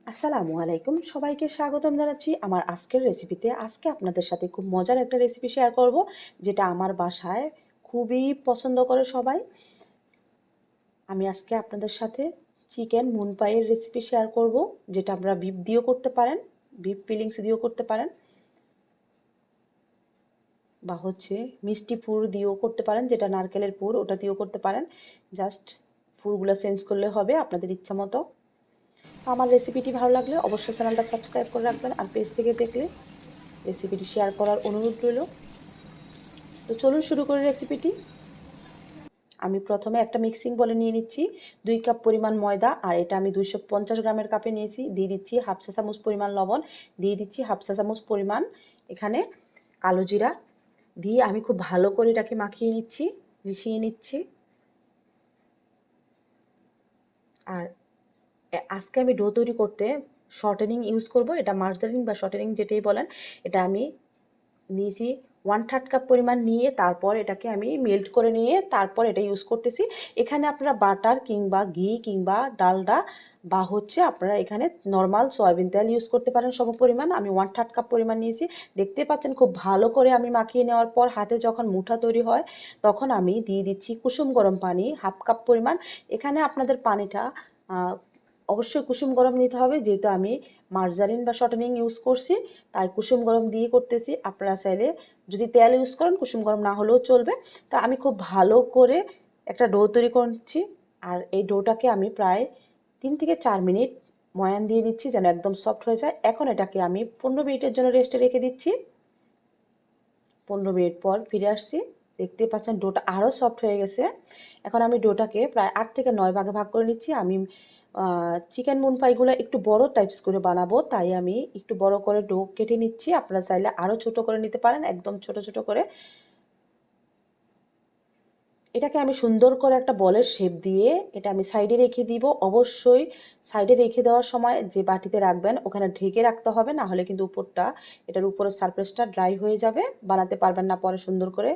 আসসালামু আলাইকুম, সবাইকে স্বাগতম জানাচ্ছি আমার আজকের রেসিপিতে। আজকে আপনাদের সাথে খুব মজার একটা রেসিপি শেয়ার করব, যেটা আমার বাসায় খুবই পছন্দ করে সবাই। আমি আজকে আপনাদের সাথে চিকেন মুন পাইয়ের রেসিপি শেয়ার করব, যেটা আপনারা বিফ দিয়েও করতে পারেন, বিফ ফিলিংস দিয়েও করতে পারেন, বা মিষ্টি পুর দিয়েও করতে পারেন, যেটা নারকেলের পুর ওটা দিয়েও করতে পারেন। জাস্ট পুরগুলো চেঞ্জ করলে হবে আপনাদের ইচ্ছা মতো। তো আমার রেসিপিটি ভালো লাগলে অবশ্যই চ্যানেলটা সাবস্ক্রাইব করে রাখবেন, আর পেজ থেকে দেখলে রেসিপিটি শেয়ার করার অনুরোধ রইল। তো চলুন শুরু করি রেসিপিটি। আমি প্রথমে একটা মিক্সিং বলে নিয়ে নিচ্ছি 2 কাপ পরিমাণ ময়দা, আর এটা আমি 250 গ্রামের কাপে নিয়েছি। দিয়ে দিচ্ছি হাফ চা চামচ পরিমাণ লবণ, দিয়ে দিচ্ছি হাফ চা চামচ পরিমাণ এখানে কালো জিরা, দিয়ে আমি খুব ভালো করে এটাকে মাখিয়ে নিচ্ছি, মিশিয়ে নিচ্ছি। আর আজকে আমি ডো তৈরি করতে শর্টেনিং ইউজ করব, এটা মার্জারিন বা শর্টেনিং যেটাই বলেন। এটা আমি নিয়েছি 1/3 কাপ পরিমাণ নিয়ে তারপর এটাকে আমি মেল্ট করে নিয়ে তারপর এটা ইউজ করতেছি। এখানে আপনারা বাটার কিংবা ঘি কিংবা ডালডা বা আপনারা এখানে নর্মাল সয়াবিন তেল ইউজ করতে পারেন সম পরিমাণ। আমি 1/3 কাপ পরিমাণ নিয়েছি। দেখতে পাচ্ছেন খুব ভালো করে আমি মাখিয়ে নেওয়ার পর হাতে যখন মুঠা তৈরি হয় তখন আমি দিয়ে দিচ্ছি কুসুম গরম পানি হাফ কাপ পরিমাণ। এখানে আপনাদের পানিটা অবশ্যই কুসুম গরম নিতে হবে, যেহেতু আমি মার্জারিন বা শর্টেনিং ইউজ করছি তাই কুসুম গরম দিয়ে করতেছি। আপনারা চাইলে যদি তেল ইউজ করেন কুসুম গরম না হলেও চলবে। তা আমি খুব ভালো করে একটা ডো তৈরি করছি, আর এই ডোটাকে আমি প্রায় 3 থেকে 4 মিনিট ময়ান দিয়ে দিচ্ছি যেন একদম সফট হয়ে যায়। এখন এটাকে আমি 15 মিনিটের জন্য রেস্টে রেখে দিচ্ছি। 15 মিনিট পর ফিরে আসছি। দেখতে পাচ্ছেন ডোটা আরও সফট হয়ে গেছে। এখন আমি ডোটাকে প্রায় 8 থেকে 9 ভাগে ভাগ করে নিচ্ছি। আমি চিকেন মুন পাইগুলো একটু বড় টাইপস করে বানাবো, তাই আমি একটু বড় করে ডো কেটে নিচ্ছি। আপনারা চাইলে আরও ছোট করে নিতে পারেন, একদম ছোট ছোট করে। এটাকে আমি সুন্দর করে একটা বলের শেপ দিয়ে এটা আমি সাইডে রেখে দিব। অবশ্যই সাইডে রেখে দেওয়ার সময় যে বাটিতে রাখবেন ওখানে ঢেকে রাখতে হবে, না হলে কিন্তু উপরটা এটার উপরের সারফেসটা ড্রাই হয়ে যাবে, বানাতে পারবেন না পরে সুন্দর করে।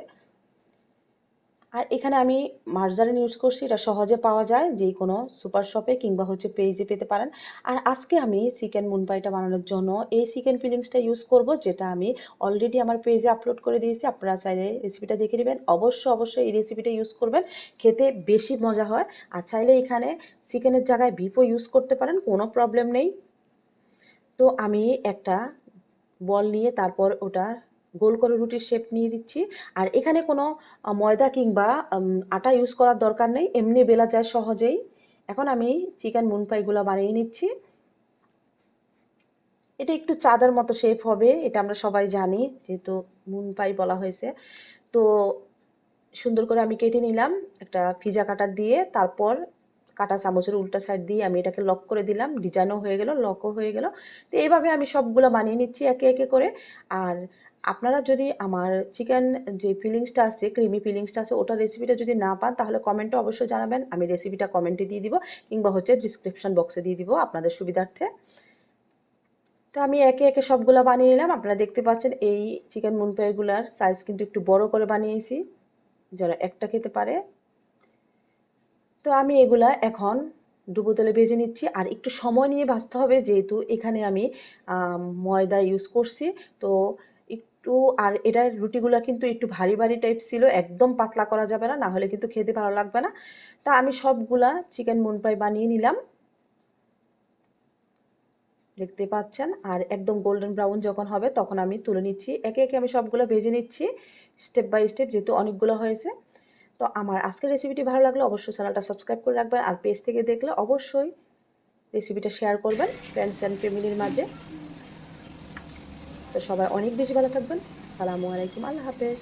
আর এখানে আমি মার্জারিন ইউজ করছি, এটা সহজে পাওয়া যায় যে কোনো সুপার শপে কিংবা পেজে পেতে পারেন। আর আজকে আমি চিকেন মুন পাইটা বানানোর জন্য এই চিকেন ফিলিংসটা ইউজ করব, যেটা আমি অলরেডি আমার পেজে আপলোড করে দিয়েছি। আপনারা চাইলে রেসিপিটা দেখে নেবেন। অবশ্যই এই রেসিপিটা ইউজ করবেন, খেতে বেশি মজা হয়। আর চাইলে এখানে চিকেনের জায়গায় বিফও ইউজ করতে পারেন, কোনো প্রবলেম নেই। তো আমি একটা বল নিয়ে তারপর ওটা গোল করে রুটির শেপ নিয়ে দিচ্ছি। আর এখানে কোনো ময়দা কিংবা আটা ইউজ করার দরকার নেই, এমনি বেলা যায় সহজেই। এখন আমি চিকেন মুন পাইগুলো বানিয়ে নিচ্ছি। এটা একটু চাঁদের মতো শেপ হবে, এটা আমরা সবাই জানি যেহেতু মুন পাই বলা হয়েছে। তো সুন্দর করে আমি কেটে নিলাম একটা পিজা কাটার দিয়ে, তারপর কাটা চামচের উল্টা সাইড দিয়ে আমি এটাকে লক করে দিলাম। ডিজাইনও হয়ে গেল, লকও হয়ে গেল। তো এইভাবে আমি সবগুলো বানিয়ে নিচ্ছি একে একে করে। আর আপনারা যদি আমার চিকেন যে ফিলিংসটা আছে, ক্রিমি ফিলিংসটা আছে, ওটা রেসিপিটা যদি না পান তাহলে কমেন্টে অবশ্যই জানাবেন। আমি রেসিপিটা কমেন্টে দিয়ে দিব কিংবা ডিসক্রিপশন বক্সে দিয়ে দিব আপনাদের সুবিধার্থে। তো আমি একে একে সবগুলো বানিয়ে নিলাম। আপনারা দেখতে পাচ্ছেন এই চিকেন মুনপাইগুলার সাইজ কিন্তু একটু বড় করে বানিয়েছি যারা একটা খেতে পারে। তো আমি এগুলা এখন ডুবো তেলে ভেজে নিচ্ছি, আর একটু সময় নিয়ে ভাজতে হবে যেহেতু এখানে আমি ময়দা ইউজ করছি। তো একটু, আর এটার রুটিগুলা কিন্তু একটু ভারী ভারী টাইপ ছিল, একদম পাতলা করা যাবে না, না হলে কিন্তু খেতে ভালো লাগবে না। তা আমি সবগুলা চিকেন মুনপাই বানিয়ে নিলাম, দেখতে পাচ্ছেন। আর একদম গোল্ডেন ব্রাউন যখন হবে তখন আমি তুলে নিচ্ছি। একে একে আমি সবগুলো ভেজে নিচ্ছি স্টেপ বাই স্টেপ, যেহেতু অনেকগুলো হয়েছে। তো আমার আজকের রেসিপিটি ভালো লাগলে অবশ্যই চ্যানেলটা সাবস্ক্রাইব করে রাখবেন, আর পেজ থেকে দেখলে অবশ্যই রেসিপিটা শেয়ার করবেন ফ্রেন্ডস অ্যান্ড ফ্যামিলির মাঝে। তো সবাই অনেক বেশি ভালো থাকবেন। আসসালামু আলাইকুম, আল্লাহ হাফেজ।